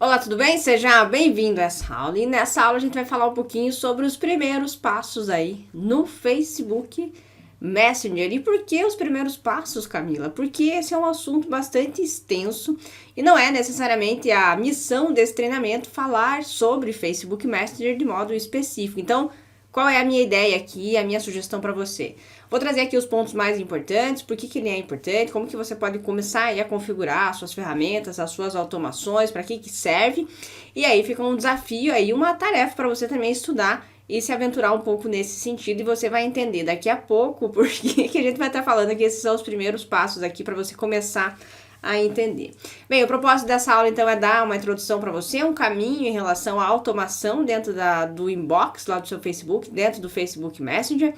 Olá, tudo bem? Seja bem-vindo a essa aula. E nessa aula a gente vai falar um pouquinho sobre os primeiros passos aí no Facebook Messenger. E por que os primeiros passos, Camila? Porque esse é um assunto bastante extenso e não é necessariamente a missão desse treinamento falar sobre Facebook Messenger de modo específico. Então, qual é a minha ideia aqui, a minha sugestão para você? Vou trazer aqui os pontos mais importantes, por que ele é importante, como que você pode começar aí a configurar as suas ferramentas, as suas automações, para que serve. E aí fica um desafio aí, uma tarefa para você também estudar e se aventurar um pouco nesse sentido, e você vai entender daqui a pouco porque que a gente vai estar falando aqui, esses são os primeiros passos aqui para você começar a entender. Bem, o propósito dessa aula então é dar uma introdução para você, um caminho em relação à automação dentro do inbox lá do seu Facebook, dentro do Facebook Messenger,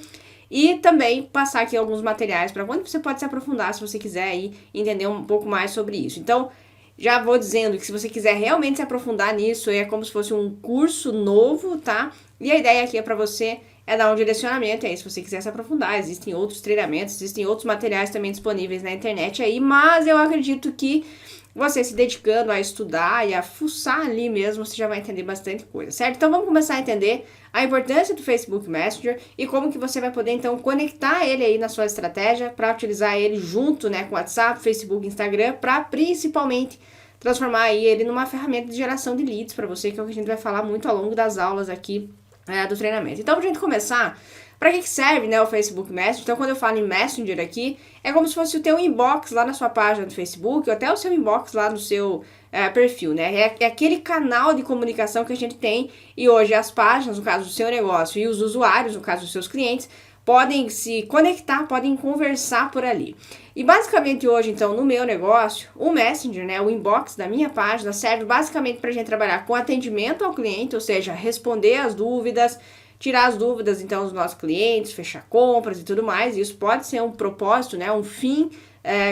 e também passar aqui alguns materiais para onde você pode se aprofundar se você quiser aí entender um pouco mais sobre isso. Então, já vou dizendo que se você quiser realmente se aprofundar nisso, é como se fosse um curso novo, tá? E a ideia aqui é para você dar um direcionamento aí, se você quiser se aprofundar. Existem outros treinamentos, existem outros materiais também disponíveis na internet aí, mas eu acredito que você se dedicando a estudar e a fuçar ali mesmo, você já vai entender bastante coisa, certo? Então vamos começar a entender a importância do Facebook Messenger e como que você vai poder então conectar ele aí na sua estratégia para utilizar ele junto, né, com WhatsApp, Facebook, Instagram, para principalmente transformar aí ele numa ferramenta de geração de leads para você, que é o que a gente vai falar muito ao longo das aulas aqui do treinamento. Então, pra gente começar, para que serve, né, o Facebook Messenger? Então, quando eu falo em Messenger aqui, é como se fosse o teu inbox lá na sua página do Facebook, ou até o seu inbox lá no seu perfil, né? É aquele canal de comunicação que a gente tem, e hoje as páginas, no caso do seu negócio, e os usuários, no caso dos seus clientes, podem se conectar, podem conversar por ali. E basicamente hoje, então, no meu negócio, o Messenger, né, o inbox da minha página, serve basicamente para a gente trabalhar com atendimento ao cliente, ou seja, responder as dúvidas, tirar as dúvidas, então, dos nossos clientes, fechar compras e tudo mais. Isso pode ser um propósito, né, um fim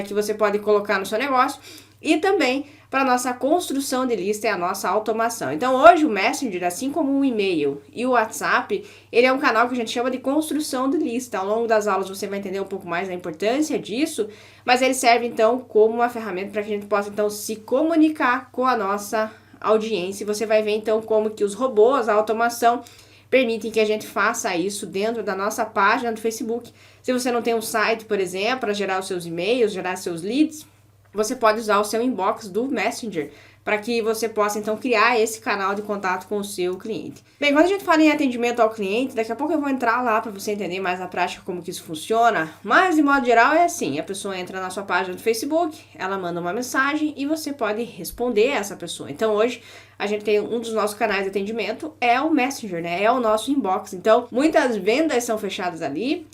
que você pode colocar no seu negócio. E também para a nossa construção de lista e a nossa automação. Então, hoje o Messenger, assim como o e-mail e o WhatsApp, ele é um canal que a gente chama de construção de lista. Ao longo das aulas você vai entender um pouco mais a importância disso, mas ele serve, então, como uma ferramenta para que a gente possa, então, se comunicar com a nossa audiência. E você vai ver, então, como que os robôs, a automação, permitem que a gente faça isso dentro da nossa página do Facebook. Se você não tem um site, por exemplo, para gerar os seus e-mails, gerar seus leads, você pode usar o seu inbox do Messenger para que você possa, então, criar esse canal de contato com o seu cliente. Bem, quando a gente fala em atendimento ao cliente, daqui a pouco eu vou entrar lá para você entender mais na prática como que isso funciona, mas, de modo geral, é assim, a pessoa entra na sua página do Facebook, ela manda uma mensagem e você pode responder a essa pessoa. Então, hoje, a gente tem um dos nossos canais de atendimento, é o Messenger, né? É o nosso inbox. Então, muitas vendas são fechadas ali,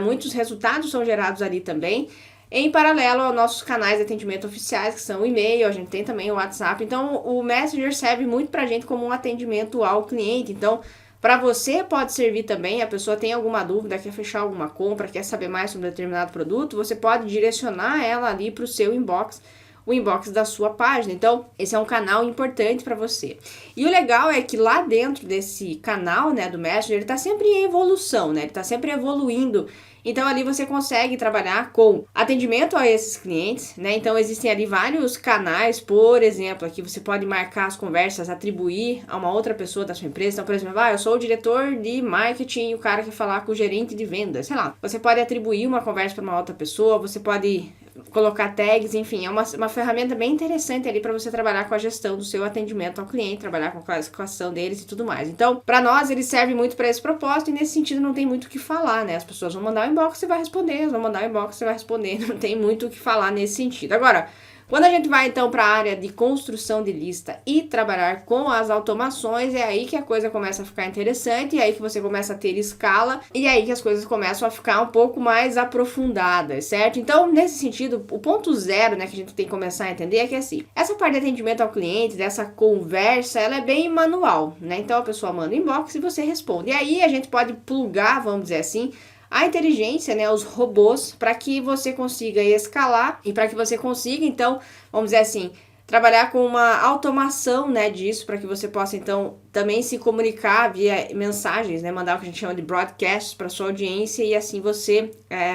muitos resultados são gerados ali também, em paralelo aos nossos canais de atendimento oficiais, que são o e-mail, a gente tem também o WhatsApp. Então, o Messenger serve muito pra gente como um atendimento ao cliente. Então, para você pode servir também, a pessoa tem alguma dúvida, quer fechar alguma compra, quer saber mais sobre determinado produto, você pode direcionar ela ali para o seu inbox, o inbox da sua página. Então, esse é um canal importante para você. E o legal é que lá dentro desse canal, né, do Messenger, ele tá sempre em evolução, né? Ele tá sempre evoluindo. Então, ali você consegue trabalhar com atendimento a esses clientes, né? Então, existem ali vários canais, por exemplo, aqui você pode marcar as conversas, atribuir a uma outra pessoa da sua empresa. Então, por exemplo, eu sou o diretor de marketing e o cara quer falar com o gerente de vendas, sei lá. Você pode atribuir uma conversa para uma outra pessoa, você pode colocar tags, enfim, é uma ferramenta bem interessante ali para você trabalhar com a gestão do seu atendimento ao cliente, trabalhar com a classificação deles e tudo mais. Então, para nós, ele serve muito para esse propósito e nesse sentido não tem muito o que falar, né? As pessoas vão mandar o inbox, você vai responder, vão mandar o inbox, você vai responder, não tem muito o que falar nesse sentido. Agora, quando a gente vai então para a área de construção de lista e trabalhar com as automações, é aí que a coisa começa a ficar interessante, é aí que você começa a ter escala, e é aí que as coisas começam a ficar um pouco mais aprofundadas, certo? Então, nesse sentido, o ponto zero, né, que a gente tem que começar a entender é que assim, essa parte de atendimento ao cliente, dessa conversa, ela é bem manual, né? Então a pessoa manda o inbox e você responde. E aí a gente pode plugar, vamos dizer assim, a inteligência, né, os robôs, para que você consiga escalar e para que você consiga, então, vamos dizer assim, trabalhar com uma automação, né, disso, para que você possa, então, também se comunicar via mensagens, né, mandar o que a gente chama de broadcasts para sua audiência e assim você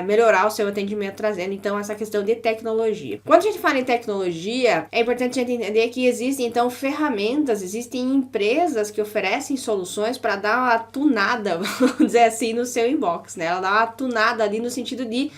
melhorar o seu atendimento, trazendo, então, essa questão de tecnologia. Quando a gente fala em tecnologia, é importante a gente entender que existem, então, ferramentas, existem empresas que oferecem soluções para dar uma tunada, vamos dizer assim, no seu inbox, né, ela dá uma tunada ali no sentido de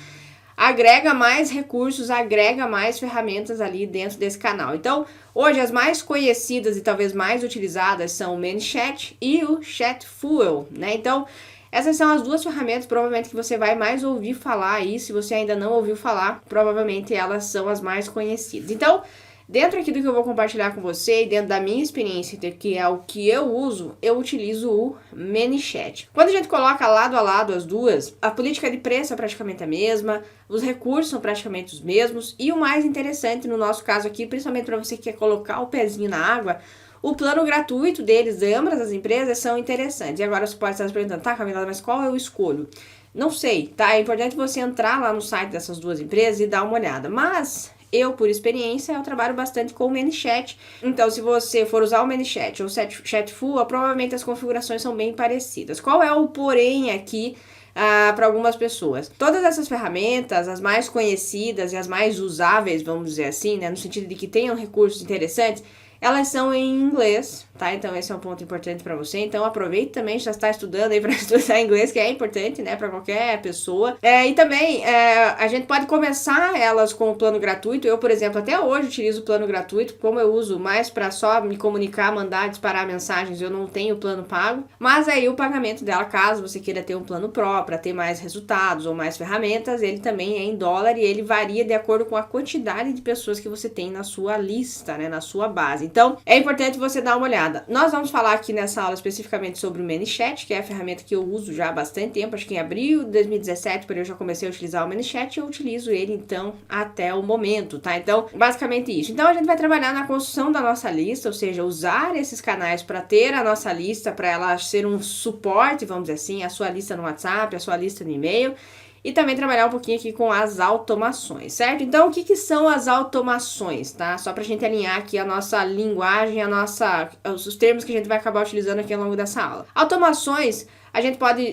agrega mais recursos, agrega mais ferramentas ali dentro desse canal. Então, hoje as mais conhecidas e talvez mais utilizadas são o ManyChat e o Chatfuel, né? Então, essas são as duas ferramentas provavelmente que você vai mais ouvir falar aí. Se você ainda não ouviu falar, provavelmente elas são as mais conhecidas. Então, dentro aqui do que eu vou compartilhar com você e dentro da minha experiência, que é o que eu uso, eu utilizo o ManyChat. Quando a gente coloca lado a lado as duas, a política de preço é praticamente a mesma, os recursos são praticamente os mesmos e o mais interessante no nosso caso aqui, principalmente para você que quer colocar o pezinho na água, o plano gratuito deles, de ambas as empresas, são interessantes. E agora você pode estar se perguntando, tá, Camila, mas qual eu escolho? Não sei, tá? É importante você entrar lá no site dessas duas empresas e dar uma olhada. Mas eu, por experiência, eu trabalho bastante com o ManyChat. Então, se você for usar o ManyChat ou o Chatfuel, provavelmente as configurações são bem parecidas. Qual é o porém aqui para algumas pessoas? Todas essas ferramentas, as mais conhecidas e as mais usáveis, vamos dizer assim, né, no sentido de que tenham recursos interessantes, elas são em inglês, tá? Então esse é um ponto importante para você. Então aproveite também, já está estudando aí para estudar inglês, que é importante, né, para qualquer pessoa. E também a gente pode começar elas com o plano gratuito. Eu, por exemplo, até hoje utilizo o plano gratuito, como eu uso mais para só me comunicar, mandar, disparar mensagens, eu não tenho plano pago. Mas aí o pagamento dela, caso você queira ter um plano Pro para ter mais resultados ou mais ferramentas, ele também é em dólar e ele varia de acordo com a quantidade de pessoas que você tem na sua lista, né, na sua base. Então, é importante você dar uma olhada. Nós vamos falar aqui nessa aula especificamente sobre o ManyChat, que é a ferramenta que eu uso já há bastante tempo. Acho que em abril de 2017, por eu já comecei a utilizar o ManyChat, eu utilizo ele, então, até o momento, tá? Então, basicamente isso. Então, a gente vai trabalhar na construção da nossa lista, ou seja, usar esses canais para ter a nossa lista, para ela ser um suporte, vamos dizer assim, a sua lista no WhatsApp, a sua lista no e-mail. E também trabalhar um pouquinho aqui com as automações, certo? Então, o que são as automações, tá? Só pra gente alinhar aqui a nossa linguagem, os termos que a gente vai acabar utilizando aqui ao longo dessa aula. Automações, a gente pode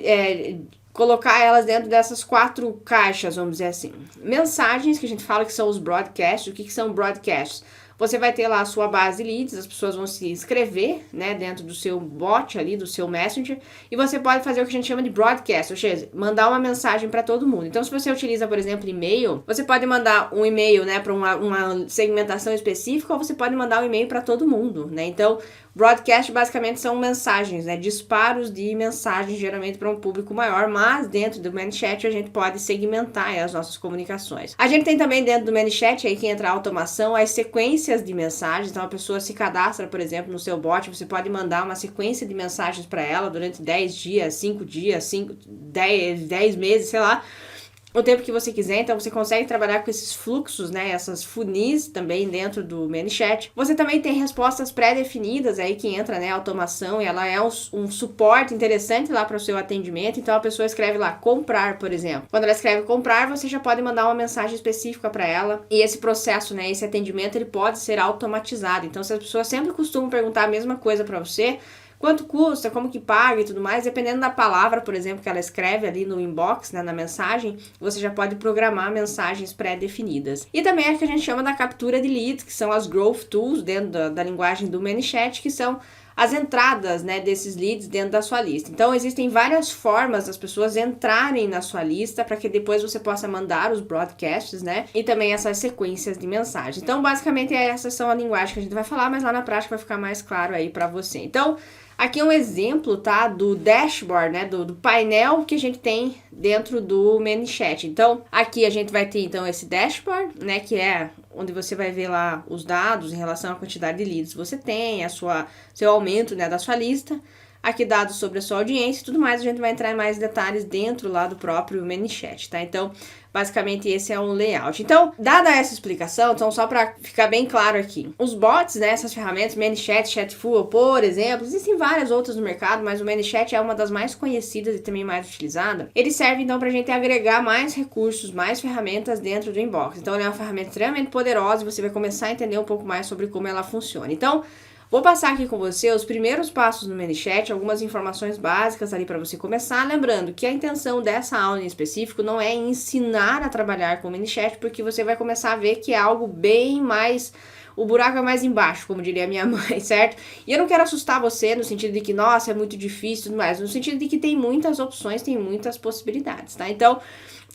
colocar elas dentro dessas 4 caixas, vamos dizer assim. Mensagens, que a gente fala que são os broadcasts. O que são broadcasts? Você vai ter lá a sua base de leads, as pessoas vão se inscrever, né, dentro do seu bot ali, do seu Messenger, e você pode fazer o que a gente chama de broadcast, ou seja, mandar uma mensagem para todo mundo. Então, se você utiliza, por exemplo, e-mail, você pode mandar um e-mail, né, para uma segmentação específica, ou você pode mandar um e-mail para todo mundo, né? Então, broadcast basicamente são mensagens, né, disparos de mensagens, geralmente para um público maior, mas dentro do ManyChat a gente pode segmentar as nossas comunicações. A gente tem também dentro do ManyChat, aí que entra a automação, as sequências de mensagens. Então a pessoa se cadastra, por exemplo, no seu bot, você pode mandar uma sequência de mensagens para ela durante 10 dias, 5 dias, 10 meses, sei lá, o tempo que você quiser. Então você consegue trabalhar com esses fluxos, né, essas funis também dentro do ManyChat. Você também tem respostas pré-definidas aí que entra, né, a automação, e ela é um suporte interessante lá para o seu atendimento. Então a pessoa escreve lá comprar, por exemplo. Quando ela escreve comprar, você já pode mandar uma mensagem específica para ela, e esse processo, né, esse atendimento, ele pode ser automatizado. Então se as pessoas sempre costumam perguntar a mesma coisa para você, quanto custa, como que paga e tudo mais, dependendo da palavra, por exemplo, que ela escreve ali no inbox, né, na mensagem, você já pode programar mensagens pré-definidas. E também é o que a gente chama da captura de leads, que são as growth tools dentro da linguagem do ManyChat, que são as entradas, né, desses leads dentro da sua lista. Então, existem várias formas das pessoas entrarem na sua lista para que depois você possa mandar os broadcasts, né, e também essas sequências de mensagem. Então, basicamente, essas são a linguagem que a gente vai falar, mas lá na prática vai ficar mais claro aí para você. Então, aqui é um exemplo, tá, do dashboard, né, do painel que a gente tem dentro do ManyChat. Então, aqui a gente vai ter, então, esse dashboard, né, que é onde você vai ver lá os dados em relação à quantidade de leads que você tem, seu aumento, né, da sua lista. aqui dados sobre a sua audiência e tudo mais. A gente vai entrar em mais detalhes dentro lá do próprio ManyChat, tá? Então, basicamente esse é um layout. Então, dada essa explicação, então só para ficar bem claro aqui, os bots, né, essas ferramentas, ManyChat, Chatfuel, por exemplo, existem várias outras no mercado, mas o ManyChat é uma das mais conhecidas e também mais utilizada. Ele serve então para a gente agregar mais recursos, mais ferramentas dentro do inbox. Então, ele é uma ferramenta extremamente poderosa e você vai começar a entender um pouco mais sobre como ela funciona. Então, vou passar aqui com você os primeiros passos no ManyChat, algumas informações básicas ali para você começar. Lembrando que a intenção dessa aula em específico não é ensinar a trabalhar com o ManyChat, porque você vai começar a ver que é algo bem mais... O buraco é mais embaixo, como diria minha mãe, certo? E eu não quero assustar você no sentido de que, nossa, é muito difícil e tudo mais. No sentido de que tem muitas opções, tem muitas possibilidades, tá? Então,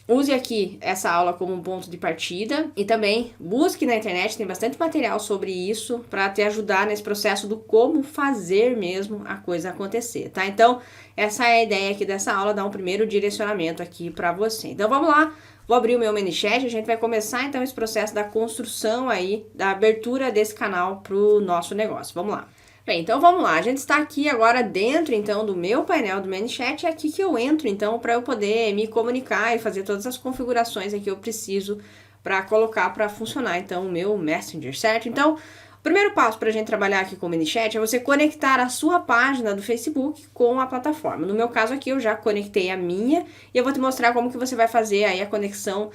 use aqui essa aula como um ponto de partida e também busque na internet, tem bastante material sobre isso para te ajudar nesse processo do como fazer mesmo a coisa acontecer, tá? Então, essa é a ideia aqui dessa aula, dar um primeiro direcionamento aqui para você. Então, vamos lá, vou abrir o meu ManyChat, a gente vai começar então esse processo da construção aí, da abertura desse canal para o nosso negócio. Vamos lá. Bem, então vamos lá, a gente está aqui agora dentro então do meu painel do ManyChat, é aqui que eu entro então para eu poder me comunicar e fazer todas as configurações que eu preciso para colocar para funcionar então o meu Messenger, certo? Então, o primeiro passo para a gente trabalhar aqui com o ManyChat é você conectar a sua página do Facebook com a plataforma. No meu caso aqui eu já conectei a minha e eu vou te mostrar como que você vai fazer aí a conexão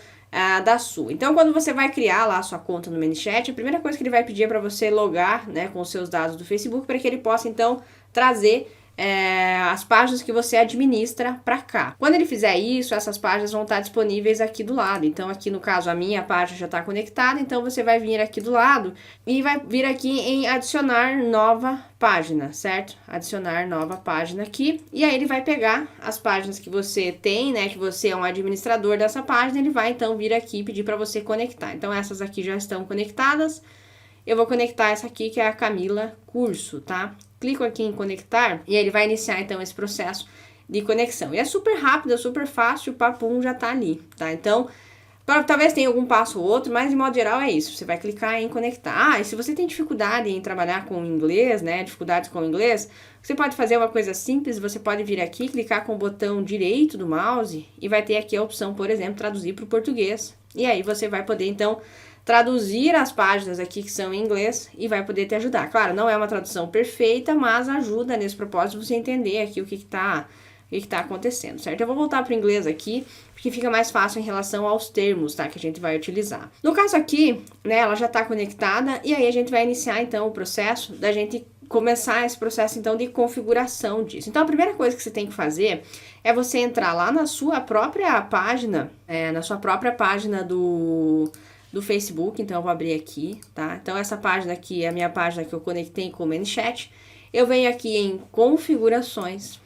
da sua. Então, quando você vai criar lá a sua conta no ManyChat, a primeira coisa que ele vai pedir é para você logar, né, com os seus dados do Facebook, para que ele possa, então, trazer as páginas que você administra para cá. Quando ele fizer isso, essas páginas vão estar disponíveis aqui do lado. Então, aqui no caso, a minha página já está conectada, então você vai vir aqui do lado e vai vir aqui em adicionar nova página, certo? Adicionar nova página aqui, e aí ele vai pegar as páginas que você tem, né, que você é um administrador dessa página, ele vai então vir aqui e pedir para você conectar. Então, essas aqui já estão conectadas. Eu vou conectar essa aqui, que é a Camila Curso, tá? Clico aqui em conectar e ele vai iniciar então esse processo de conexão. E é super rápido, é super fácil, o papum já tá ali, tá? Então, talvez tenha algum passo ou outro, mas de modo geral é isso. Você vai clicar em conectar. E se você tem dificuldade em trabalhar com inglês, né? Dificuldades com inglês, você pode fazer uma coisa simples. Você pode vir aqui, clicar com o botão direito do mouse e vai ter aqui a opção, por exemplo, traduzir para o português. E aí você vai poder então traduzir as páginas aqui que são em inglês e vai poder te ajudar. Claro, não é uma tradução perfeita, mas ajuda nesse propósito você entender aqui o que está acontecendo, certo? Eu vou voltar para o inglês aqui, porque fica mais fácil em relação aos termos, tá? Que a gente vai utilizar. No caso aqui, né, ela já está conectada e aí a gente vai iniciar então o processo da gente começar esse processo então de configuração disso. Então a primeira coisa que você tem que fazer é você entrar lá na sua própria página, do Facebook. Então eu vou abrir aqui, tá? Então essa página aqui é a minha página que eu conectei com o ManyChat. Eu venho aqui em configurações.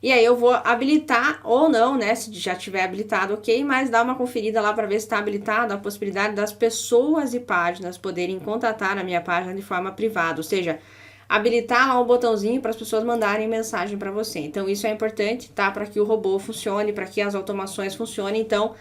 E aí eu vou habilitar ou não, né? Se já tiver habilitado, ok. Mas dá uma conferida lá para ver se está habilitado a possibilidade das pessoas e páginas poderem contatar a minha página de forma privada. Ou seja, habilitar lá um botãozinho para as pessoas mandarem mensagem para você. Então isso é importante, tá? Para que o robô funcione, para que as automações funcionem. Então,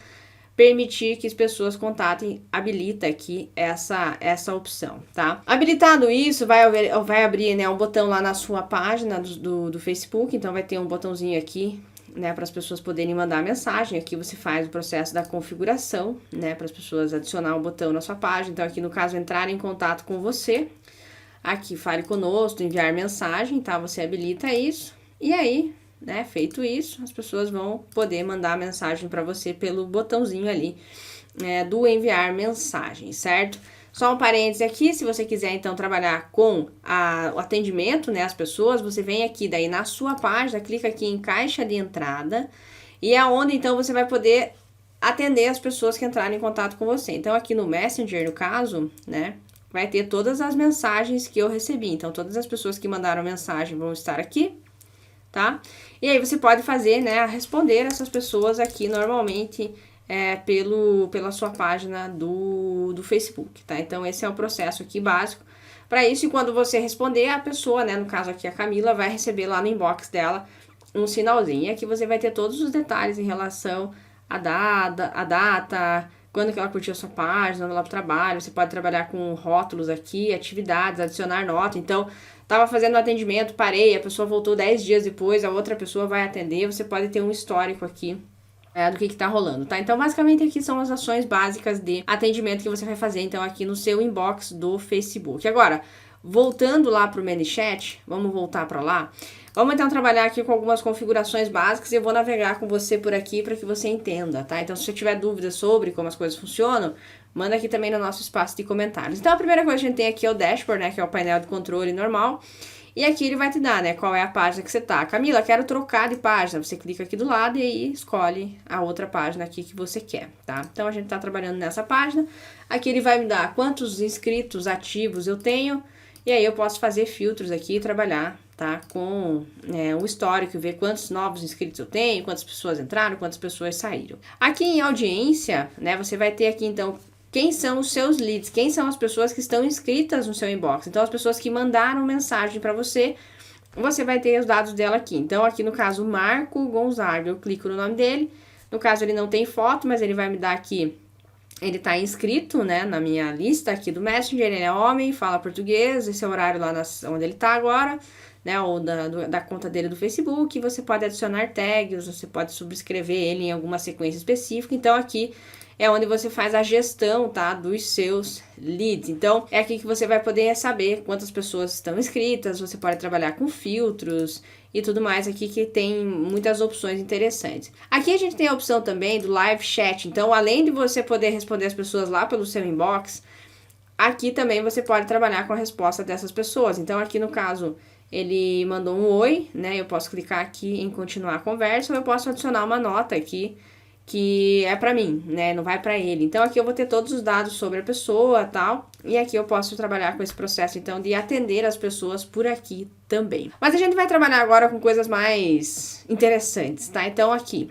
permitir que as pessoas contatem, habilita aqui essa opção, tá? Habilitado isso, vai abrir, né, um botão lá na sua página do Facebook, então vai ter um botãozinho aqui, né, para as pessoas poderem mandar mensagem. Aqui você faz o processo da configuração, né, para as pessoas adicionar um botão na sua página. Então aqui no caso, entrar em contato com você, aqui fale conosco, enviar mensagem, tá? Você habilita isso, e aí, né, feito isso, as pessoas vão poder mandar mensagem para você pelo botãozinho ali do enviar mensagem, certo? Só um parêntese aqui, se você quiser então trabalhar com o atendimento, né, as pessoas, você vem aqui daí na sua página, clica aqui em caixa de entrada e é onde então você vai poder atender as pessoas que entrarem em contato com você. Então aqui no Messenger, no caso, né, vai ter todas as mensagens que eu recebi. Então todas as pessoas que mandaram mensagem vão estar aqui, tá? E aí você pode fazer, né, responder essas pessoas aqui normalmente pela sua página do Facebook, tá? Então esse é o processo aqui básico para isso. E quando você responder, a pessoa, né, no caso aqui a Camila, vai receber lá no inbox dela um sinalzinho. E aqui você vai ter todos os detalhes em relação à data, quando que ela curtiu a sua página, ela pro trabalho, você pode trabalhar com rótulos aqui, atividades, adicionar nota. Então, tava fazendo um atendimento, parei, a pessoa voltou 10 dias depois, a outra pessoa vai atender, você pode ter um histórico aqui do que tá rolando, tá? Então, basicamente, aqui são as ações básicas de atendimento que você vai fazer, então, aqui no seu inbox do Facebook. Agora, voltando lá pro ManyChat, vamos voltar para lá. Vamos então trabalhar aqui com algumas configurações básicas e eu vou navegar com você por aqui para que você entenda, tá? Então, se você tiver dúvidas sobre como as coisas funcionam, manda aqui também no nosso espaço de comentários. Então, a primeira coisa que a gente tem aqui é o dashboard, né? Que é o painel de controle normal. E aqui ele vai te dar, né, qual é a página que você tá. Camila, quero trocar de página. Você clica aqui do lado e aí escolhe a outra página aqui que você quer, tá? Então, a gente tá trabalhando nessa página. Aqui ele vai me dar quantos inscritos ativos eu tenho. E aí eu posso fazer filtros aqui e trabalhar, tá? Com o histórico, ver quantos novos inscritos eu tenho, quantas pessoas entraram, quantas pessoas saíram. Aqui em audiência, né, você vai ter aqui, então, quem são os seus leads, quem são as pessoas que estão inscritas no seu inbox. Então, as pessoas que mandaram mensagem para você, você vai ter os dados dela aqui. Então, aqui no caso, Marco Gonzaga, eu clico no nome dele. No caso, ele não tem foto, mas ele vai me dar aqui, ele tá inscrito, né, na minha lista aqui do Messenger, ele é homem, fala português, esse é o horário lá onde ele tá agora, né, ou da conta dele do Facebook. Você pode adicionar tags, você pode subscrever ele em alguma sequência específica. Então, aqui é onde você faz a gestão, tá, dos seus leads. Então, é aqui que você vai poder saber quantas pessoas estão inscritas, você pode trabalhar com filtros e tudo mais aqui, que tem muitas opções interessantes. Aqui a gente tem a opção também do live chat. Então, além de você poder responder as pessoas lá pelo seu inbox, aqui também você pode trabalhar com a resposta dessas pessoas. Então, aqui no caso, ele mandou um oi, né, eu posso clicar aqui em continuar a conversa, ou eu posso adicionar uma nota aqui, que é para mim, né, não vai para ele. Então, aqui eu vou ter todos os dados sobre a pessoa, tal, e aqui eu posso trabalhar com esse processo, então, de atender as pessoas por aqui também. Mas a gente vai trabalhar agora com coisas mais interessantes, tá? Então, aqui,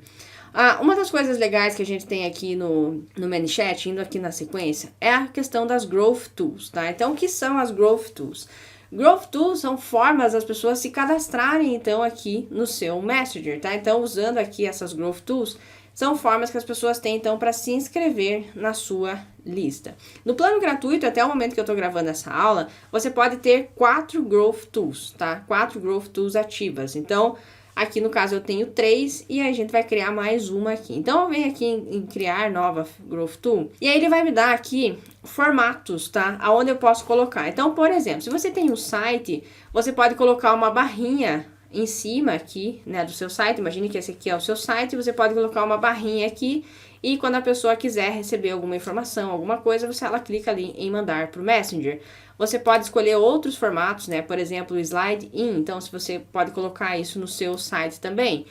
uma das coisas legais que a gente tem aqui no ManyChat, indo aqui na sequência, é a questão das Growth Tools, tá? Então, o que são as Growth Tools? Growth Tools são formas das pessoas se cadastrarem, então, aqui no seu Messenger, tá? Então, usando aqui essas Growth Tools, são formas que as pessoas têm, então, para se inscrever na sua lista. No plano gratuito, até o momento que eu estou gravando essa aula, você pode ter 4 Growth Tools, tá? 4 Growth Tools ativas. Então, aqui no caso eu tenho 3 e a gente vai criar mais uma aqui. Então, eu venho aqui em criar nova Growth Tool e aí ele vai me dar aqui formatos, tá? Aonde eu posso colocar. Então, por exemplo, se você tem um site, você pode colocar uma barrinha em cima aqui, né, do seu site. Imagine que esse aqui é o seu site, você pode colocar uma barrinha aqui e quando a pessoa quiser receber alguma informação, alguma coisa, ela clica ali em mandar para o Messenger. Você pode escolher outros formatos, né, por exemplo, o Slide In, então se você pode colocar isso no seu site também.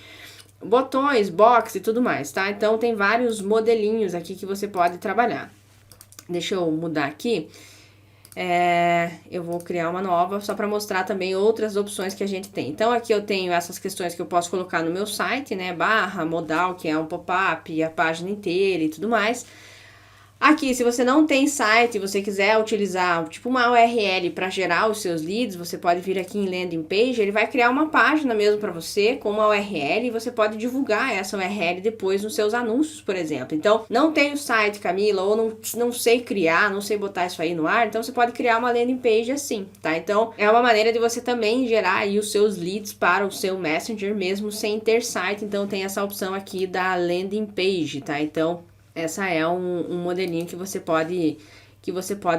Botões, box e tudo mais, tá? Então tem vários modelinhos aqui que você pode trabalhar. Deixa eu mudar aqui. Eu vou criar uma nova só para mostrar também outras opções que a gente tem. Então, aqui eu tenho essas questões que eu posso colocar no meu site, né? Barra, modal, que é um pop-up, a página inteira e tudo mais. Aqui, se você não tem site, você quiser utilizar tipo uma URL para gerar os seus leads, você pode vir aqui em Landing Page, ele vai criar uma página mesmo para você com uma URL e você pode divulgar essa URL depois nos seus anúncios, por exemplo. Então, não tenho site, Camila, ou não sei criar, não sei botar isso aí no ar, então você pode criar uma Landing Page assim, tá? Então, é uma maneira de você também gerar aí os seus leads para o seu Messenger mesmo sem ter site, então tem essa opção aqui da Landing Page, tá? Então, essa é um modelinho que você pode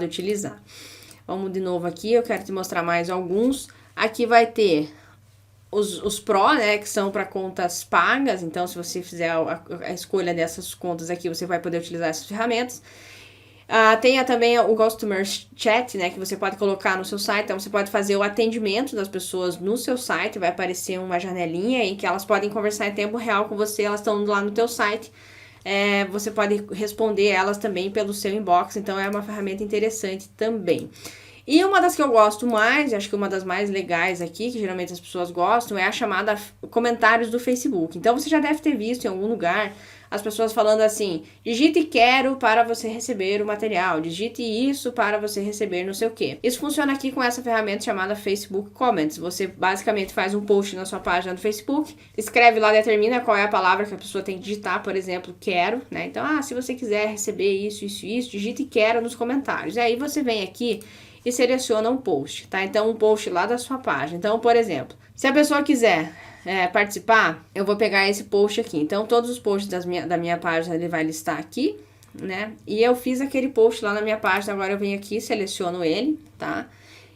utilizar. Vamos de novo aqui, eu quero te mostrar mais alguns. Aqui vai ter os Pro, né, que são para contas pagas. Então, se você fizer a escolha dessas contas aqui, você vai poder utilizar essas ferramentas. Tem também o Customer Chat, né, que você pode colocar no seu site. Então, você pode fazer o atendimento das pessoas no seu site. Vai aparecer uma janelinha em que elas podem conversar em tempo real com você. Elas estão lá no teu site. Você pode responder elas também pelo seu inbox, então é uma ferramenta interessante também. E uma das que eu gosto mais, acho que uma das mais legais aqui, que geralmente as pessoas gostam, é a chamada comentários do Facebook. Então você já deve ter visto em algum lugar as pessoas falando assim, digite quero para você receber o material, digite isso para você receber não sei o que. Isso funciona aqui com essa ferramenta chamada Facebook Comments. Você basicamente faz um post na sua página do Facebook, escreve lá, determina qual é a palavra que a pessoa tem que digitar, por exemplo, quero, né? Então, se você quiser receber isso, digite quero nos comentários. E aí você vem aqui e seleciona um post, tá? Então, um post lá da sua página. Então, por exemplo, se a pessoa quiser participar, eu vou pegar esse post aqui. Então, todos os posts da minha página, ele vai listar aqui, né? E eu fiz aquele post lá na minha página, agora eu venho aqui, seleciono ele, tá?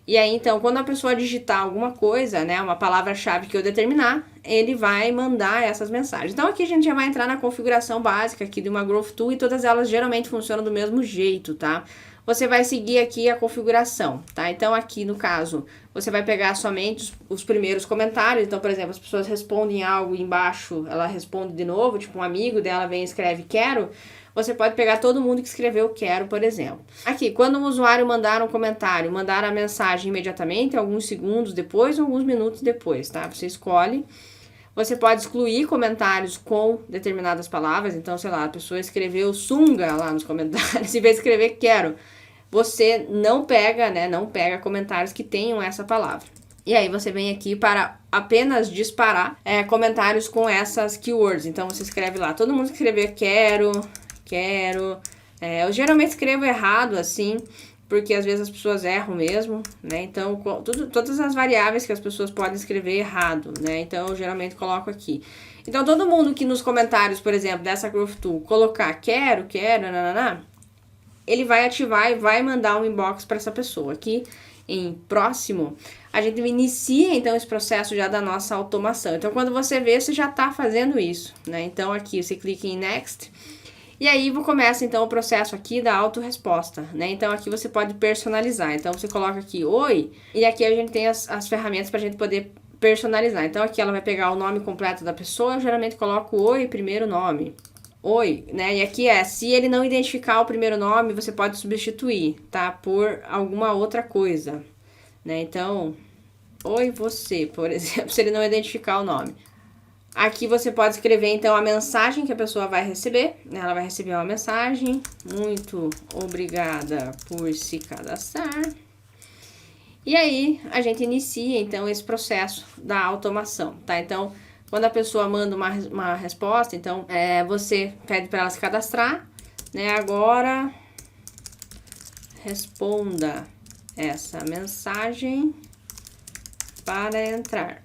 E aí, então, quando a pessoa digitar alguma coisa, né, uma palavra-chave que eu determinar, ele vai mandar essas mensagens. Então, aqui a gente já vai entrar na configuração básica aqui de uma Growth Tool e todas elas geralmente funcionam do mesmo jeito, tá? Você vai seguir aqui a configuração, tá? Então, aqui no caso, você vai pegar somente os primeiros comentários. Então, por exemplo, as pessoas respondem algo e embaixo, ela responde de novo, tipo um amigo dela vem e escreve quero. Você pode pegar todo mundo que escreveu quero, por exemplo. Aqui, quando um usuário mandar um comentário, mandar a mensagem imediatamente, alguns segundos depois ou alguns minutos depois, tá? Você escolhe. Você pode excluir comentários com determinadas palavras. Então, sei lá, a pessoa escreveu sunga lá nos comentários, em vez de escrever quero. Você não pega, né? Não pega comentários que tenham essa palavra. E aí você vem aqui para apenas disparar comentários com essas keywords. Então, você escreve lá. Todo mundo que escrever quero. Eu geralmente escrevo errado, assim, porque às vezes as pessoas erram mesmo, né? Então, todas as variáveis que as pessoas podem escrever errado, né? Então, eu geralmente coloco aqui. Então, todo mundo que nos comentários, por exemplo, dessa Growth Tool, colocar quero, nananã, ele vai ativar e vai mandar um inbox para essa pessoa. Aqui em próximo, a gente inicia, então, esse processo já da nossa automação. Então, quando você vê, você já está fazendo isso, né? Então, aqui, você clica em Next. E aí começa então o processo aqui da autorresposta, né? Então aqui você pode personalizar. Então você coloca aqui oi, e aqui a gente tem as ferramentas para a gente poder personalizar. Então aqui ela vai pegar o nome completo da pessoa, eu geralmente coloco oi, primeiro nome. Oi, né? E aqui se ele não identificar o primeiro nome, você pode substituir, tá? Por alguma outra coisa, né? Então, oi você, por exemplo, se ele não identificar o nome. Aqui você pode escrever, então, a mensagem que a pessoa vai receber. Ela vai receber uma mensagem. Muito obrigada por se cadastrar. E aí, a gente inicia, então, esse processo da automação, tá? Então, quando a pessoa manda uma resposta, então, você pede para ela se cadastrar, né? Agora, responda essa mensagem para entrar.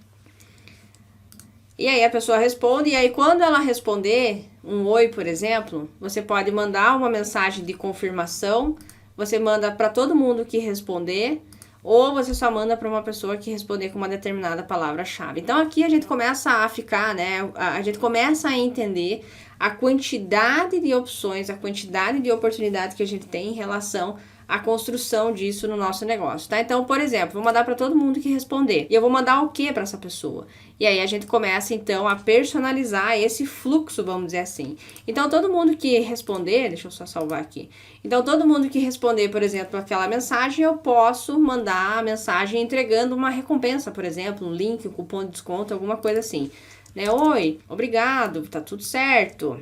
E aí a pessoa responde, e aí quando ela responder um oi, por exemplo, você pode mandar uma mensagem de confirmação, você manda para todo mundo que responder, ou você só manda para uma pessoa que responder com uma determinada palavra-chave. Então aqui a gente começa a ficar, né, a gente começa a entender a quantidade de opções, a quantidade de oportunidades que a gente tem em relação a construção disso no nosso negócio, tá? Então, por exemplo, vou mandar para todo mundo que responder. E eu vou mandar o que para essa pessoa? E aí a gente começa, então, a personalizar esse fluxo, vamos dizer assim. Então, todo mundo que responder, deixa eu só salvar aqui. Então, todo mundo que responder, por exemplo, aquela mensagem, eu posso mandar a mensagem entregando uma recompensa, por exemplo, um link, um cupom de desconto, alguma coisa assim. Né? Oi, obrigado, tá tudo certo.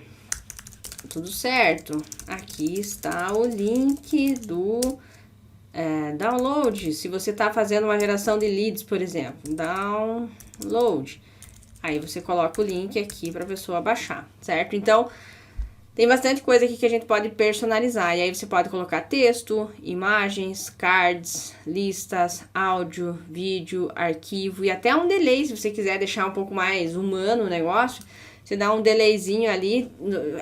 Tudo certo. Aqui está o link do download. Se você está fazendo uma geração de leads, por exemplo, download. Aí você coloca o link aqui para a pessoa baixar, certo? Então, tem bastante coisa aqui que a gente pode personalizar. E aí você pode colocar texto, imagens, cards, listas, áudio, vídeo, arquivo e até um delay, se você quiser deixar um pouco mais humano o negócio. Você dá um delayzinho ali,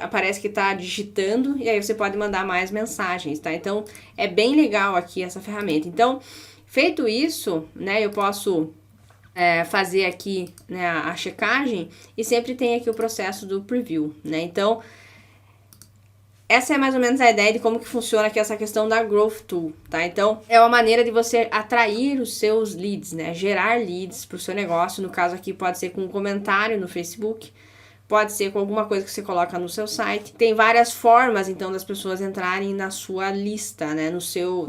aparece que tá digitando, e aí você pode mandar mais mensagens, tá? Então, é bem legal aqui essa ferramenta. Então, feito isso, né, eu posso fazer aqui, né, a checagem, e sempre tem aqui o processo do preview, né? Então, essa é mais ou menos a ideia de como que funciona aqui essa questão da Growth Tool, tá? Então, é uma maneira de você atrair os seus leads, né? Gerar leads para o seu negócio. No caso aqui, pode ser com um comentário no Facebook, pode ser com alguma coisa que você coloca no seu site. Tem várias formas, então, das pessoas entrarem na sua lista, né? No seu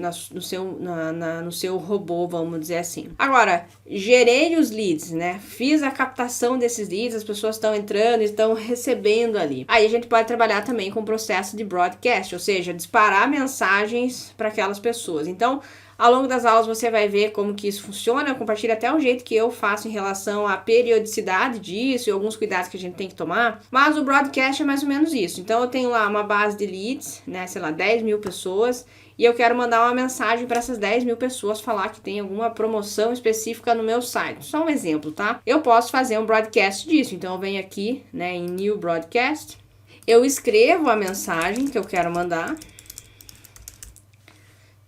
robô, vamos dizer assim. Agora, gerei os leads, né? Fiz a captação desses leads, as pessoas estão entrando, estão recebendo ali. Aí a gente pode trabalhar também com o processo de broadcast, ou seja, disparar mensagens para aquelas pessoas. Então, ao longo das aulas você vai ver como que isso funciona, eu compartilho até o jeito que eu faço em relação à periodicidade disso e alguns cuidados que a gente tem que tomar, mas o broadcast é mais ou menos isso. Então eu tenho lá uma base de leads, né, sei lá, 10 mil pessoas, e eu quero mandar uma mensagem para essas 10 mil pessoas falar que tem alguma promoção específica no meu site. Só um exemplo, tá? Eu posso fazer um broadcast disso, então eu venho aqui, né, em New Broadcast, eu escrevo a mensagem que eu quero mandar,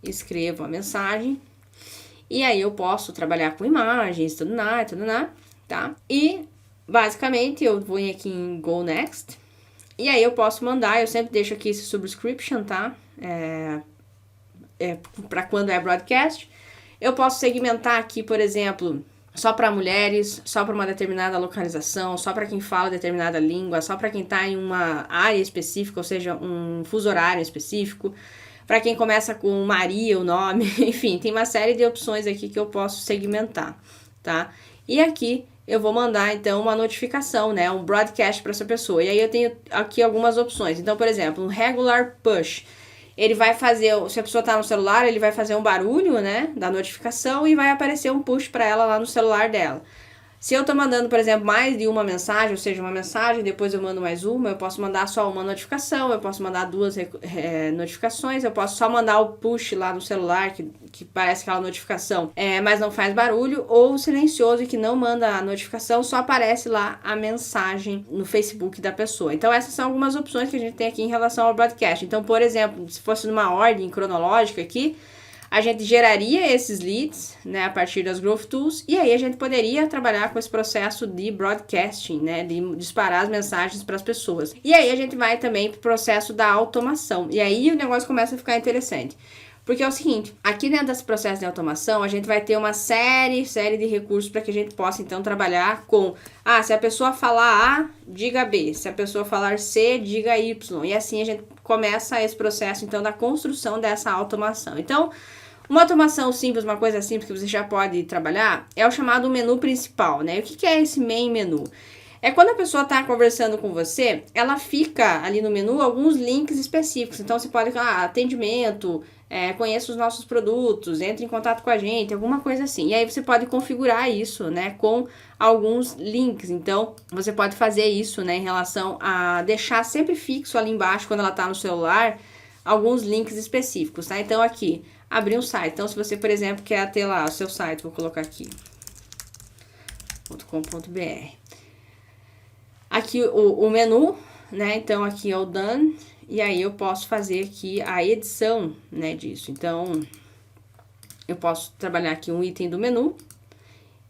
escrevo a mensagem e aí eu posso trabalhar com imagens, tudo, tá? E basicamente eu vou aqui em Go Next e aí eu posso mandar, eu sempre deixo aqui esse subscription, tá? Para quando é broadcast. Eu posso segmentar aqui, por exemplo, só para mulheres, só para uma determinada localização, só para quem fala determinada língua, só para quem está em uma área específica, ou seja, um fuso horário específico. Para quem começa com Maria, o nome, enfim, tem uma série de opções aqui que eu posso segmentar, tá? E aqui eu vou mandar, então, uma notificação, né? Um broadcast para essa pessoa. E aí eu tenho aqui algumas opções. Então, por exemplo, um regular push. Ele vai fazer, se a pessoa tá no celular, ele vai fazer um barulho, né? Da notificação e vai aparecer um push para ela lá no celular dela. Se eu tô mandando, por exemplo, mais de uma mensagem, ou seja, uma mensagem, depois eu mando mais uma, eu posso mandar só uma notificação, eu posso mandar duas notificações, eu posso só mandar o push lá no celular, que parece aquela notificação, mas não faz barulho, ou silencioso e que não manda a notificação, só aparece lá a mensagem no Facebook da pessoa. Então essas são algumas opções que a gente tem aqui em relação ao broadcast. Então, por exemplo, se fosse numa ordem cronológica aqui, a gente geraria esses leads, né, a partir das Growth Tools, e aí a gente poderia trabalhar com esse processo de broadcasting, né, de disparar as mensagens para as pessoas. E aí a gente vai também para o processo da automação, e aí o negócio começa a ficar interessante. Porque é o seguinte, aqui dentro desse processo de automação, a gente vai ter uma série de recursos para que a gente possa, então, trabalhar com, se a pessoa falar A, diga B, se a pessoa falar C, diga Y, e assim a gente começa esse processo, então, da construção dessa automação. Então, uma automação simples, uma coisa simples que você já pode trabalhar, é o chamado menu principal, né? E o que é esse main menu? É quando a pessoa está conversando com você, ela fica ali no menu alguns links específicos. Então, você pode falar, atendimento, conheça os nossos produtos, entre em contato com a gente, alguma coisa assim. E aí você pode configurar isso, né, com alguns links. Então, você pode fazer isso, né, em relação a deixar sempre fixo ali embaixo, quando ela está no celular, alguns links específicos, tá? Então, aqui, abrir um site. Então, se você, por exemplo, quer ter lá o seu site, vou colocar aqui, .com.br. Aqui o menu, né? Então, aqui é o Done. E aí, eu posso fazer aqui a edição, né, disso. Então, eu posso trabalhar aqui um item do menu.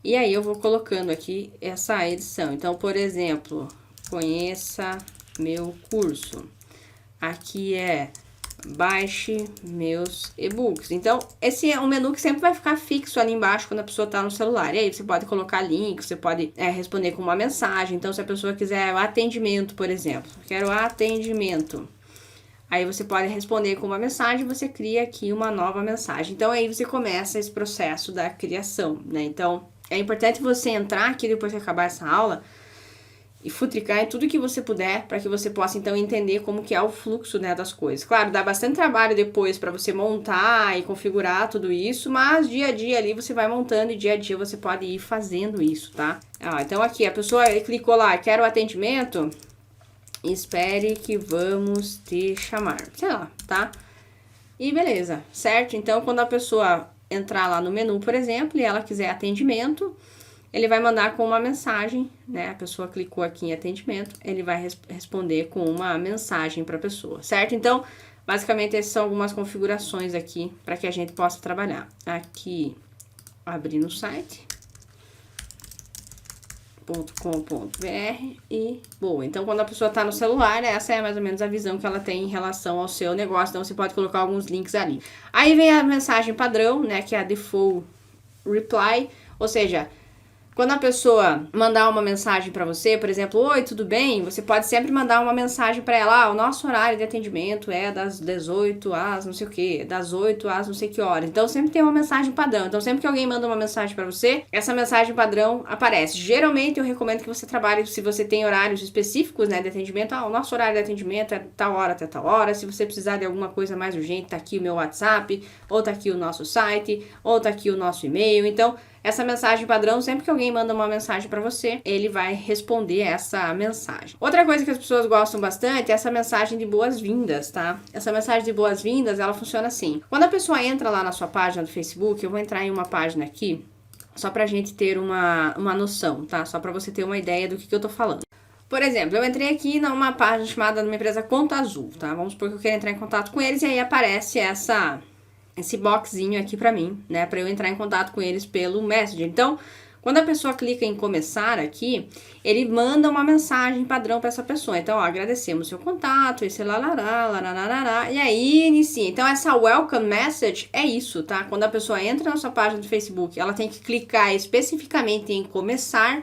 E aí, eu vou colocando aqui essa edição. Então, por exemplo, conheça meu curso. Aqui é baixe meus e-books. Então, esse é um menu que sempre vai ficar fixo ali embaixo quando a pessoa tá no celular. E aí, você pode colocar link, você pode responder com uma mensagem. Então, se a pessoa quiser atendimento, por exemplo, quero atendimento. Aí, você pode responder com uma mensagem, você cria aqui uma nova mensagem. Então, aí você começa esse processo da criação, né? Então, é importante você entrar aqui depois que acabar essa aula e futricar em tudo que você puder para que você possa, então, entender como que é o fluxo, né, das coisas. Claro, dá bastante trabalho depois para você montar e configurar tudo isso, mas dia a dia ali você vai montando e dia a dia você pode ir fazendo isso, tá? Então, aqui, a pessoa clicou lá, quero atendimento, espere que vamos te chamar, sei lá, tá? E beleza, certo? Então, quando a pessoa entrar lá no menu, por exemplo, e ela quiser atendimento, ele vai mandar com uma mensagem, né? A pessoa clicou aqui em atendimento, ele vai responder com uma mensagem para a pessoa, certo? Então, basicamente, essas são algumas configurações aqui para que a gente possa trabalhar. Aqui, abrir no site .com.br e boa. Então, quando a pessoa está no celular, essa é mais ou menos a visão que ela tem em relação ao seu negócio. Então, você pode colocar alguns links ali. Aí vem a mensagem padrão, né? Que é a default reply, ou seja, quando a pessoa mandar uma mensagem para você, por exemplo, oi, tudo bem? Você pode sempre mandar uma mensagem para ela, o nosso horário de atendimento é das 18 às não sei o que, das 8 às não sei que hora. Então sempre tem uma mensagem padrão. Então sempre que alguém manda uma mensagem para você, essa mensagem padrão aparece. Geralmente eu recomendo que você trabalhe, se você tem horários específicos, né, de atendimento, o nosso horário de atendimento é tal hora até tal hora. Se você precisar de alguma coisa mais urgente, tá aqui o meu WhatsApp, ou tá aqui o nosso site, ou tá aqui o nosso e-mail. Então essa mensagem padrão, sempre que alguém manda uma mensagem para você, ele vai responder essa mensagem. Outra coisa que as pessoas gostam bastante é essa mensagem de boas-vindas, tá? Essa mensagem de boas-vindas, ela funciona assim. Quando a pessoa entra lá na sua página do Facebook, eu vou entrar em uma página aqui, só pra gente ter uma noção, tá? Só pra você ter uma ideia do que eu tô falando. Por exemplo, eu entrei aqui numa página chamada de uma empresa Conta Azul, tá? Vamos supor que eu quero entrar em contato com eles e aí aparece esse boxzinho aqui pra mim, né, pra eu entrar em contato com eles pelo Messenger. Então, quando a pessoa clica em começar aqui, ele manda uma mensagem padrão pra essa pessoa. Então, ó, agradecemos seu contato, esse larará, e aí inicia. Então, essa welcome message é isso, tá? Quando a pessoa entra na sua página do Facebook, ela tem que clicar especificamente em começar,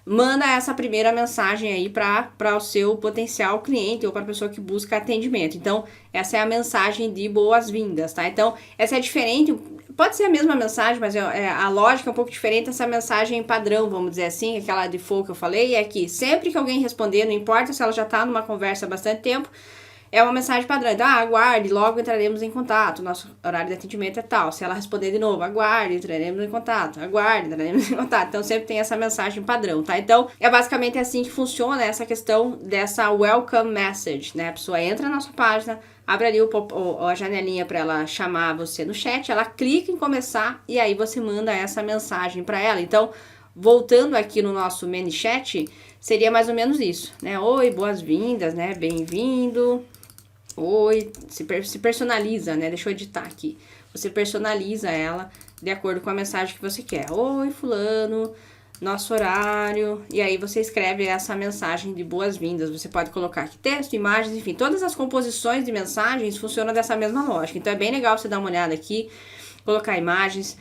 manda essa primeira mensagem aí para o seu potencial cliente ou para a pessoa que busca atendimento. Então, essa é a mensagem de boas-vindas, tá? Então, essa é diferente, pode ser a mesma mensagem, mas a lógica é um pouco diferente. Essa mensagem padrão, vamos dizer assim, aquela default que eu falei, é que sempre que alguém responder, não importa se ela já está numa conversa há bastante tempo, é uma mensagem padrão. Então, aguarde, logo entraremos em contato. Nosso horário de atendimento é tal. Se ela responder de novo, aguarde, entraremos em contato. Aguarde, entraremos em contato. Então, sempre tem essa mensagem padrão, tá? Então, é basicamente assim que funciona essa questão dessa welcome message, né? A pessoa entra na sua página, abre ali a janelinha para ela chamar você no chat, ela clica em começar e aí você manda essa mensagem para ela. Então, voltando aqui no nosso mini chat, seria mais ou menos isso, né? Oi, boas-vindas, né? Bem-vindo. Oi, se personaliza, né? Deixa eu editar aqui. Você personaliza ela de acordo com a mensagem que você quer. Oi, fulano, nosso horário. E aí você escreve essa mensagem de boas-vindas. Você pode colocar aqui texto, imagens, enfim. Todas as composições de mensagens funcionam dessa mesma lógica. Então é bem legal você dar uma olhada aqui, colocar imagens,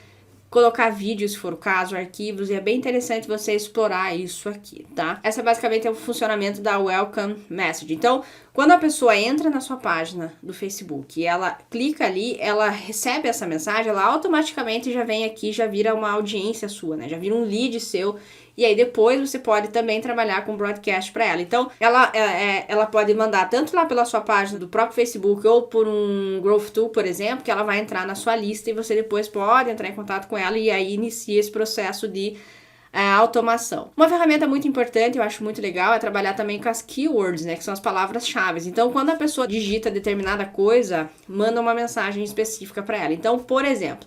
colocar vídeos, se for o caso, arquivos, e é bem interessante você explorar isso aqui, tá? Essa basicamente é o funcionamento da Welcome Message. Então, quando a pessoa entra na sua página do Facebook e ela clica ali, ela recebe essa mensagem, ela automaticamente já vem aqui, já vira uma audiência sua, né? Já vira um lead seu. E aí depois você pode também trabalhar com broadcast para ela. Então, ela pode mandar tanto lá pela sua página do próprio Facebook ou por um Growth Tool, por exemplo, que ela vai entrar na sua lista e você depois pode entrar em contato com ela e aí inicia esse processo de automação. Uma ferramenta muito importante, eu acho muito legal, é trabalhar também com as keywords, né, que são as palavras-chave. Então, quando a pessoa digita determinada coisa, manda uma mensagem específica para ela. Então, por exemplo,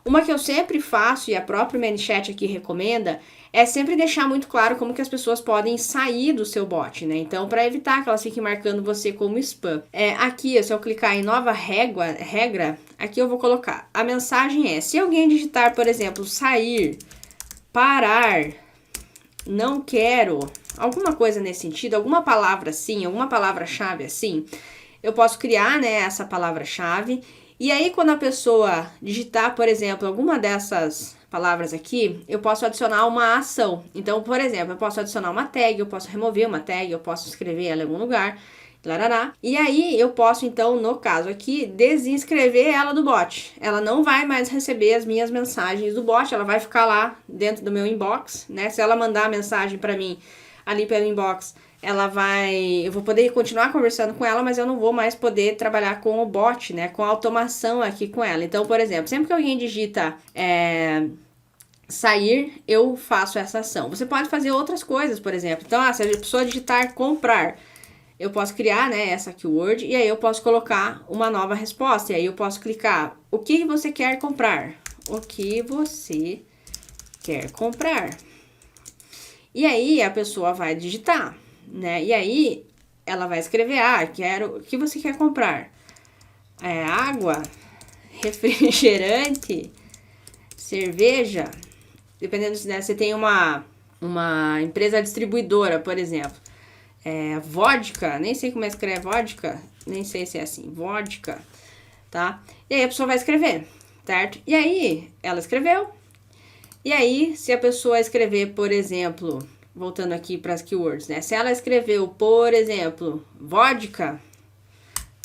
uma que eu sempre faço e a própria ManyChat aqui recomenda é sempre deixar muito claro como que as pessoas podem sair do seu bot, né? Então, para evitar que elas fiquem marcando você como spam. Aqui, se eu clicar em nova regra, aqui eu vou colocar. A mensagem é, se alguém digitar, por exemplo, sair, parar, não quero, alguma coisa nesse sentido, alguma palavra assim, alguma palavra-chave assim, eu posso criar, né, essa palavra-chave. E aí, quando a pessoa digitar, por exemplo, alguma dessas palavras aqui, eu posso adicionar uma ação. Então, por exemplo, eu posso adicionar uma tag, eu posso remover uma tag, eu posso escrever ela em algum lugar, larará. E aí, eu posso, então, no caso aqui, desinscrever ela do bot. Ela não vai mais receber as minhas mensagens do bot, ela vai ficar lá dentro do meu inbox, né? Se ela mandar a mensagem para mim ali pelo inbox, eu vou poder continuar conversando com ela, mas eu não vou mais poder trabalhar com o bot, né, com a automação aqui com ela. Então, por exemplo, sempre que alguém digita sair, eu faço essa ação. Você pode fazer outras coisas, por exemplo. Então, se a pessoa digitar comprar, eu posso criar, né, essa keyword, e aí eu posso colocar uma nova resposta, e aí eu posso clicar, o que você quer comprar? O que você quer comprar? E aí a pessoa vai digitar, né? E aí ela vai escrever, o que você quer comprar? Água, refrigerante, cerveja, dependendo se você tem uma empresa distribuidora, por exemplo. Vodka, nem sei como é que escreve vodka, nem sei se é assim, vodka, tá? E aí a pessoa vai escrever, certo? E aí ela escreveu. E aí, se a pessoa escrever, por exemplo, voltando aqui para as keywords, né? Se ela escreveu, por exemplo, vodka,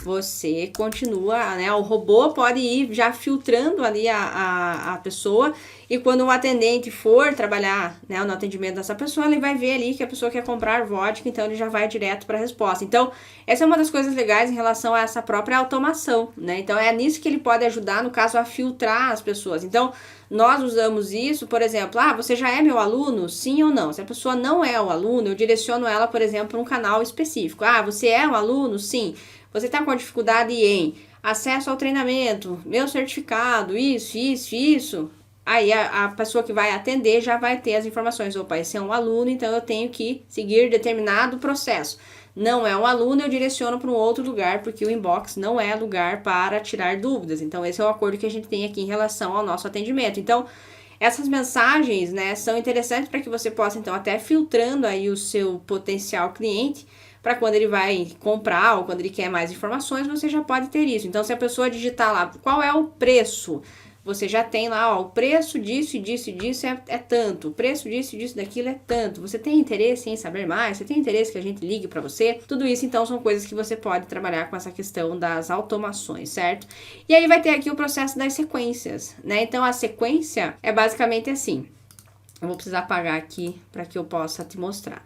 você continua, né? O robô pode ir já filtrando ali a pessoa, e quando o atendente for trabalhar, né, no atendimento dessa pessoa, ele vai ver ali que a pessoa quer comprar vodka, então ele já vai direto para a resposta. Então, essa é uma das coisas legais em relação a essa própria automação, né? Então, é nisso que ele pode ajudar, no caso, a filtrar as pessoas. Então, nós usamos isso, por exemplo, você já é meu aluno? Sim ou não? Se a pessoa não é o aluno, eu direciono ela, por exemplo, para um canal específico. Você é um aluno? Sim. Você está com dificuldade em acesso ao treinamento, meu certificado, isso. Aí a pessoa que vai atender já vai ter as informações. Opa, esse é um aluno, então eu tenho que seguir determinado processo. Não é um aluno, eu direciono para um outro lugar, porque o inbox não é lugar para tirar dúvidas. Então, esse é o acordo que a gente tem aqui em relação ao nosso atendimento. Então, essas mensagens, né, são interessantes para que você possa, então, até filtrando aí o seu potencial cliente, para quando ele vai comprar ou quando ele quer mais informações, você já pode ter isso. Então, se a pessoa digitar lá, qual é o preço? Você já tem lá, o preço disso e disso e disso é tanto. O preço disso e disso daquilo é tanto. Você tem interesse em saber mais? Você tem interesse que a gente ligue para você? Tudo isso, então, são coisas que você pode trabalhar com essa questão das automações, certo? E aí vai ter aqui o processo das sequências, né? Então, a sequência é basicamente assim. Eu vou precisar apagar aqui para que eu possa te mostrar.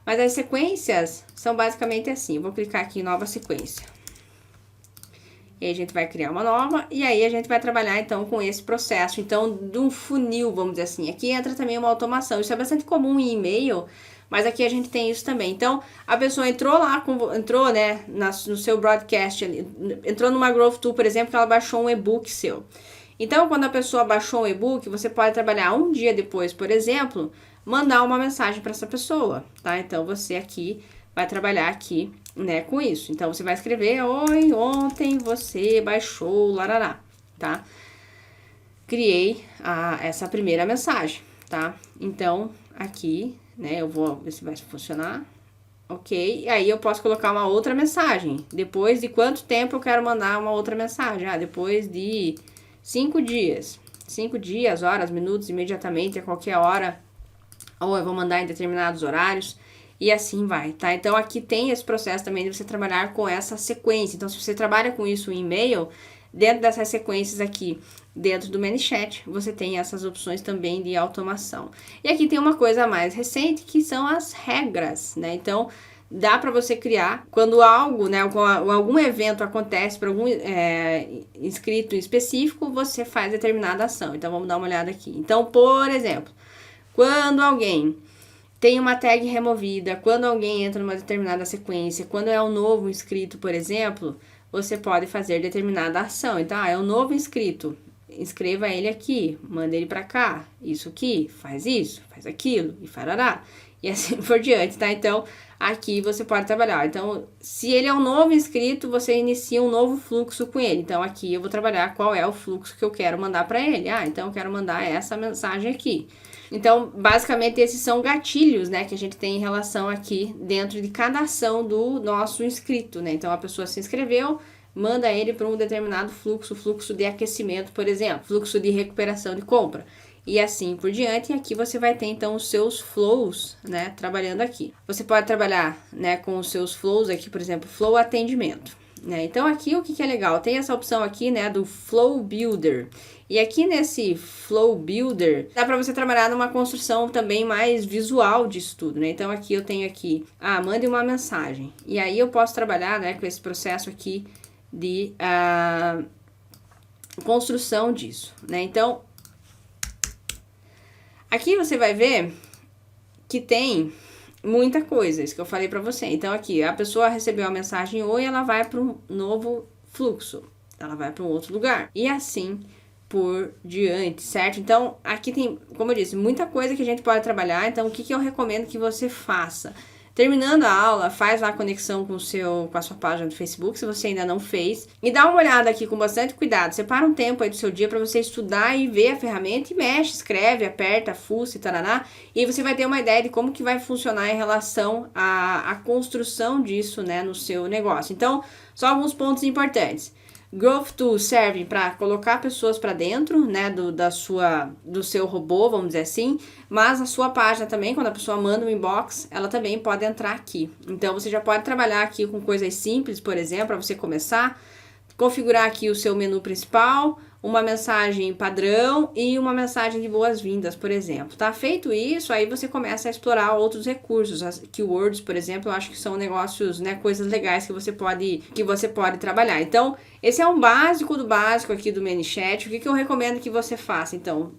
Mas as sequências são basicamente assim. Eu vou clicar aqui em nova sequência. E aí a gente vai criar uma nova, e aí a gente vai trabalhar então com esse processo, então, de um funil, vamos dizer assim. Aqui entra também uma automação, isso é bastante comum em e-mail, mas aqui a gente tem isso também. Então, a pessoa entrou lá, entrou, né, no seu broadcast, entrou numa Growth Tool, por exemplo, que ela baixou um e-book seu. Então, quando a pessoa baixou um e-book, você pode trabalhar um dia depois, por exemplo, mandar uma mensagem para essa pessoa, tá? Então, você aqui vai trabalhar aqui, né, com isso. Então, você vai escrever, oi, ontem você baixou, larará, tá? Criei essa primeira mensagem, tá? Então, aqui, né, eu vou ver se vai funcionar. Ok, e aí eu posso colocar uma outra mensagem. Depois de quanto tempo eu quero mandar uma outra mensagem? Depois de 5 dias. 5 dias, horas, minutos, imediatamente, a qualquer hora. Ou eu vou mandar em determinados horários. E assim vai, tá? Então, aqui tem esse processo também de você trabalhar com essa sequência. Então, se você trabalha com isso em e-mail, dentro dessas sequências aqui, dentro do ManyChat, você tem essas opções também de automação. E aqui tem uma coisa mais recente, que são as regras, né? Então, dá para você criar, quando algo, né, algum evento acontece para algum inscrito específico, você faz determinada ação. Então, vamos dar uma olhada aqui. Então, por exemplo, quando alguém tem uma tag removida, quando alguém entra numa determinada sequência, quando é um novo inscrito, por exemplo, você pode fazer determinada ação. Então, é um novo inscrito, inscreva ele aqui, manda ele para cá, isso aqui, isso, faz aquilo, e farará, e assim por diante, tá? Então, aqui você pode trabalhar. Então, se ele é um novo inscrito, você inicia um novo fluxo com ele. Então, aqui eu vou trabalhar qual é o fluxo que eu quero mandar para ele. Então eu quero mandar essa mensagem aqui. Então, basicamente, esses são gatilhos, né, que a gente tem em relação aqui dentro de cada ação do nosso inscrito, né? Então, a pessoa se inscreveu, manda ele para um determinado fluxo de aquecimento, por exemplo, fluxo de recuperação de compra, e assim por diante. E aqui você vai ter, então, os seus flows, né, trabalhando aqui. Você pode trabalhar, né, com os seus flows aqui, por exemplo, flow atendimento, né? Então, aqui o que é legal? Tem essa opção aqui, né, do Flow Builder. E aqui nesse Flow Builder, dá para você trabalhar numa construção também mais visual disso tudo, né? Então, aqui eu tenho aqui, mande uma mensagem. E aí eu posso trabalhar, né, com esse processo aqui de construção disso, né? Então, aqui você vai ver que tem muita coisa, isso que eu falei para você. Então, aqui, a pessoa recebeu a mensagem oi, ela vai para um novo fluxo, ela vai para um outro lugar. E assim por diante, certo? Então, aqui tem, como eu disse, muita coisa que a gente pode trabalhar. Então, o que eu recomendo que você faça? Terminando a aula, faz lá a conexão com a sua página do Facebook, se você ainda não fez. E dá uma olhada aqui com bastante cuidado. Separa um tempo aí do seu dia para você estudar e ver a ferramenta e mexe, escreve, aperta, fuça e taraná. E aí você vai ter uma ideia de como que vai funcionar em relação à construção disso, né, no seu negócio. Então, só alguns pontos importantes. Growth Tools servem para colocar pessoas para dentro, né, do seu robô, vamos dizer assim, mas a sua página também, quando a pessoa manda um inbox, ela também pode entrar aqui. Então, você já pode trabalhar aqui com coisas simples, por exemplo, para você começar, configurar aqui o seu menu principal, uma mensagem padrão e uma mensagem de boas-vindas, por exemplo. Tá feito isso, aí você começa a explorar outros recursos. As keywords, por exemplo, eu acho que são negócios, né, coisas legais que você pode trabalhar. Então, esse é um básico do básico aqui do ManyChat. O que eu recomendo que você faça? Então,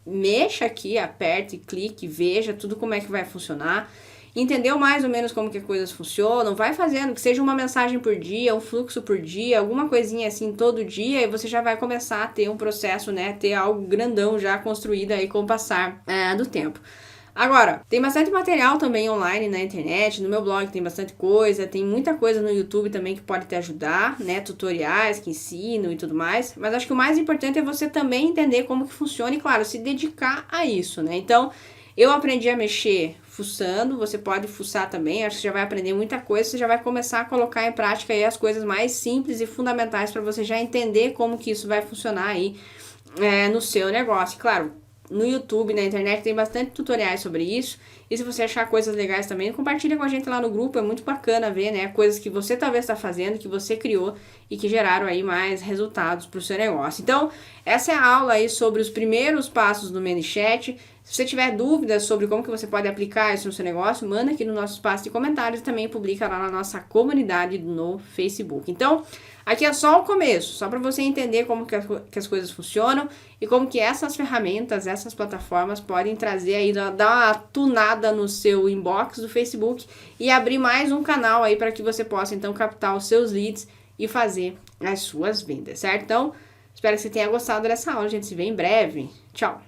mexa aqui, aperte, clique, veja tudo como é que vai funcionar. Entendeu mais ou menos como que as coisas funcionam, vai fazendo, que seja uma mensagem por dia, um fluxo por dia, alguma coisinha assim todo dia, e você já vai começar a ter um processo, né, ter algo grandão já construído aí com o passar do tempo. Agora, tem bastante material também online na internet, no meu blog tem bastante coisa, tem muita coisa no YouTube também que pode te ajudar, né, tutoriais que ensinam e tudo mais, mas acho que o mais importante é você também entender como que funciona e, claro, se dedicar a isso, né, então... Eu aprendi a mexer fuçando, você pode fuçar também, acho que você já vai aprender muita coisa, você já vai começar a colocar em prática aí as coisas mais simples e fundamentais para você já entender como que isso vai funcionar aí no seu negócio. Claro, no YouTube, na internet tem bastante tutoriais sobre isso, e se você achar coisas legais também, compartilha com a gente lá no grupo, é muito bacana ver, né, coisas que você talvez está fazendo, que você criou e que geraram aí mais resultados para o seu negócio. Então, essa é a aula aí sobre os primeiros passos do ManyChat. Se você tiver dúvidas sobre como que você pode aplicar isso no seu negócio, manda aqui no nosso espaço de comentários e também publica lá na nossa comunidade no Facebook. Então, aqui é só o começo, só para você entender como que as coisas funcionam e como que essas ferramentas, essas plataformas podem trazer aí, dar uma tunada no seu inbox do Facebook e abrir mais um canal aí para que você possa então captar os seus leads e fazer as suas vendas, certo? Então, espero que você tenha gostado dessa aula, a gente se vê em breve. Tchau!